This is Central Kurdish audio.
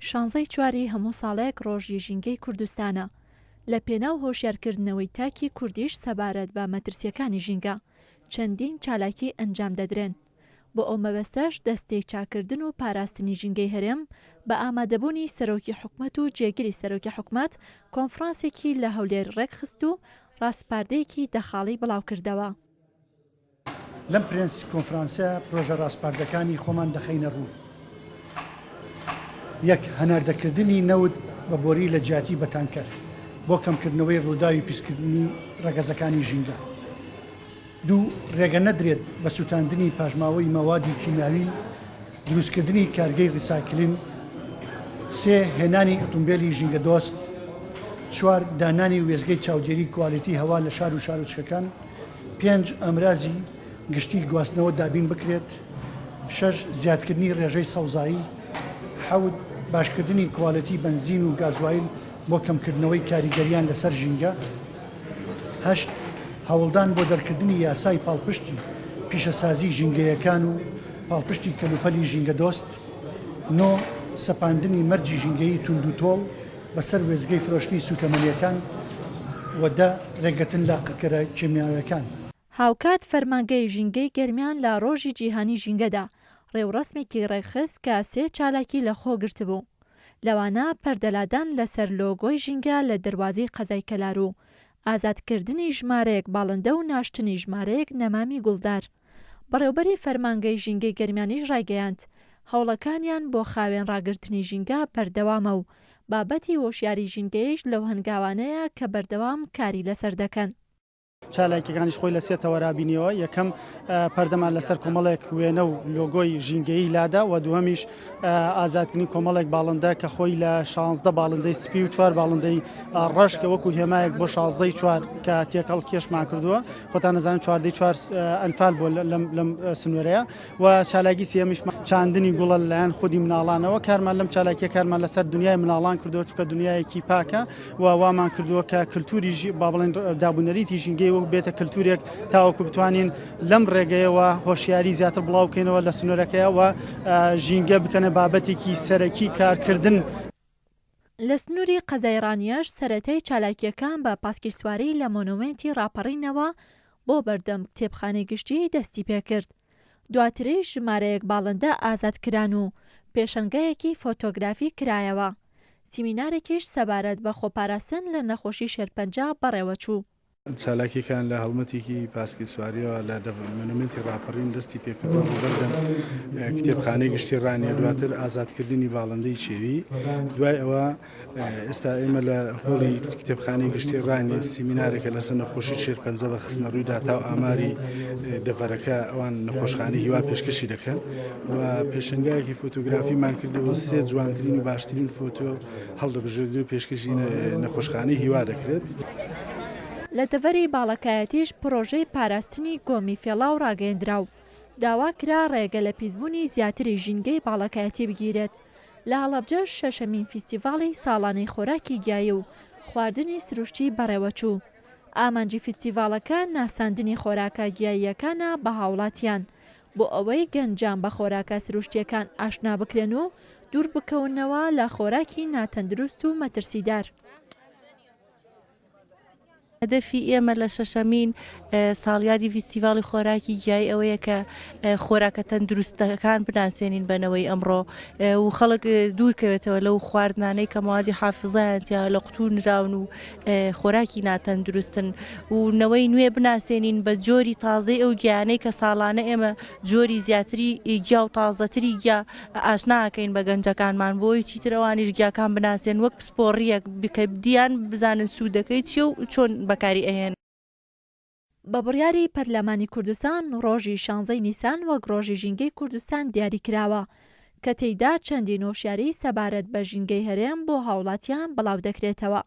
شانزەی چواری هەموو ساڵێک ڕۆژی ژینگەی کوردستانە. لە پێناو هۆشیارکردنەوەی تاکی کوردیش سەبارەت بە مەترسیەکانی ژینگە چەندین چالاکی ئەنجام دەدرێن. بۆ ئەو مەبەستەش دەستەی چاکردن و پاراستنی ژینگەی هەرێم بە ئامادەبوونی سەرۆکی حکومەت و جێگیری سەرۆکی حکومەت کۆنفرانسێکی لە هەولێر ڕێکخست و ڕاستپاردەیەکی دەخاڵی بڵاو کردەوە. لەم پرێنسی کۆنفرانسە پرۆژە ڕاستپاردەکانی خۆمان دەخەینە ڕوو. یەک هەناردەکردنی نەوت بە بۆری لە جیاتی بەتانکەر بۆ کەمکردنەوەی ڕووداوی پیسکردنی ڕەگەزەکانی ژینگە. دوو، ڕێگە نەدرێت بە سووتاندنی پاژماوەی مەوادی کیمیاوی، دروستکردنی کارگەی ڕیسایکلین. سێ، هێنانی ئۆتۆمبیلی ژینگە دۆست. چوار، دانانی وێزگەی چاودێری کوالیتی هەوا لە شار و شارۆچکەکان. پێنج، ئەمرازی گشتی گواستنەوە دابین بکرێت. شەش، زیادکردنی ڕێژەی سەوزایی. حەوت، باشکردنی کوالیتی بنزین و گازوایل بۆ کەمکردنەوەی کاریگەریان لەسەر ژینگە. هەشت، هەوڵدان بۆ دەرکردنی یاسای پاڵپشتی پیشەسازی ژینگەیەکان و پاڵپشتی کەلوپەلی ژینگە دۆست. نۆ، سەپاندنی مەرجی ژینگەیی توند و تۆڵ بەسەر وێزگەی فرۆشتنی سوتەمەنیەکان. وەدە ڕێگەتن لاقەکەرە کیمیاویەکان. هاوکات فەرمانگەی ژینگەی گەرمیان لە ڕۆژی جیهانی ژینگەدا ڕێوڕسمێکی ڕێکخست کە سێ چالاکی لە خۆ گرتبوو. لەوانە پەردەلادان لەسەر لۆگۆی ژینگە لە دەواازەی قەزای کەلار و ئازادکردنی ژمارەیەک باڵندە و ناشتنی ژمارەیەک نەمامی گوڵدار. بەڕێوبەری فەرمانگەی ژینگەی گەرمیانیش ڕایگەیاند هەوڵەکانیان بۆ خاوێن ڕاگررتنی ژینگە بەردەوامە و بابەتی وەشیاری ژینگەیش لەو هەنگاوانەیە کە بەردەوام کاری لەسەر دەکەن. چالاکیەکانیش خۆی لە سێتەوە رابینیەوە. یەکەم پەردەمان لەسەر کۆمەڵێک وێنە و لۆگۆی ژینگەیی لادا و دووەمیش ئازادکردنی کۆمەڵێک باڵندە کە خۆی لە 16 باڵندەی سپی و 4 باڵندەی ڕەش کە وەکو هێمایەک بۆ 16 4 کە تێکەڵ کێشمان کردووە. خۆتان نەزانن 4 ئەنفال بۆ لەم سنوورەیە. و چالاکی سێمیش چاندنی گوڵە لەلایەن خودی مناڵانەوە. کارمان لەم چالاکیە کارمان لەسەر دنیای مناڵان کردووە چونکە دنیایەکی پاکە و وامان کردووە کە کللتوری با بڵێن دابوونەریتی ژینگەی و بێتە کللتورێک تاوەکو بتوانین لەم ڕێگەیەوە هۆشیاری زیاتر بڵاو بکەینەوە لە سنوورەکەیەوە ژینگە بکەنە بابەتێکی سەرەکی کارکردن. لە سنووری قەزایڕانیەش سەرەتای چالاکیەکان بە پاسکیلسواری لە مۆنومنتی ڕاپەڕینەوە بۆ بەردەم کتێبخانەی گشتی دەستی پێکرد. دواتریش ژمارەیەک باڵندە ئازادکران و پێشەنگایەکی فۆتۆگرافی کرایەوە. سیمینارێکیش سەبارەت بە خۆپاراستن لە نەخۆشی شێرپەنجە بەڕێوەچوو. چالاکیەکان لە هەڵمەتێکی پاسکی سواریەوە لە مۆنومنتی ڕاپەڕین دەستی پێکردن بەردەم کتێبخانەی گشتی ڕانیە. دواتر ئازادکردنی باڵندەی چێوی. دوای ئەوە ئێستا ئێمە لە هۆڵی کتێبخانەی گشتی ڕانیە سیمینارێکە لەسەر نەخۆشی شێرپەنجە بە خستنە ڕوویدا تا ئاماری دەڤەرەکە ئەوان نەخۆشخانەی هیوا پێشکەشی دەکەن و پێشنگایەکی فۆتۆگرافیمان کردەوە. سێ جوانترین و باشترین فۆتۆ هەڵدەبژێت و پێشکەشی نەخۆشخانەی هیوا دەکرێت. لە دەڤەری باڵەکایەتیش پرۆژەی پاراستنی گۆمی فێڵاو ڕاگەیەندراو. داوا کرا ڕێگە لە پیسبوونی زیاتری ژینگەی باڵەکایەتی بگیرێت. لە هەڵەبجە شەشەمین فیستیڤاڵی ساڵانەی خۆراکی گیایی و خواردنی سروشتی بەڕێوەچوو. ئامانجی فیستیڤاڵەکە ناساندنی خۆراکە گیاییەکانە بە هاوڵاتیان بۆ ئەوەی گەنجان بە خۆراکە سروشتیەکان ئاشنا بکرێن و دوور بکەونەوە لە خۆراکی ناتەندروست و مەترسیدار. هەدەفی ئێمە لە شەشەمین ساڵیادی فیستیڤاڵی خۆراکی گیایی ئەوەیە کە خۆراکە تەندروستەکان بناسێنین بنەوەی ئەمڕۆ و خەڵک دوورکەوێتەوە لەو خواردنانەی کە موادی حافزایانتیا لە قوتو نراون و خۆراکی ناتەندروستن و نەوەی نوێ بناسێنین بە جۆری تازەی ئەو گیانەی کە ساڵانە ئێمە جۆری زیاتری گیا و تازەتری گیا ئاشناکەین بە گەنجەکانمان بۆی چیترەوانیش گیاکان بناسێن وەک پسپۆڕیەک بکە دییان بزانن سوودەکەی چیە و چۆن بەکاری ئەهێن. بە بڕیاری پەرلەمانی کوردستان ڕۆژی 16 نیسان وەک ڕۆژی ژینگەی کوردستان دیاری کراوە کە تێیدا چەندین هۆشیاری سەبارەت بە ژینگەی هەرێم بۆ هاوڵاتیان بڵاو دەکرێتەوە.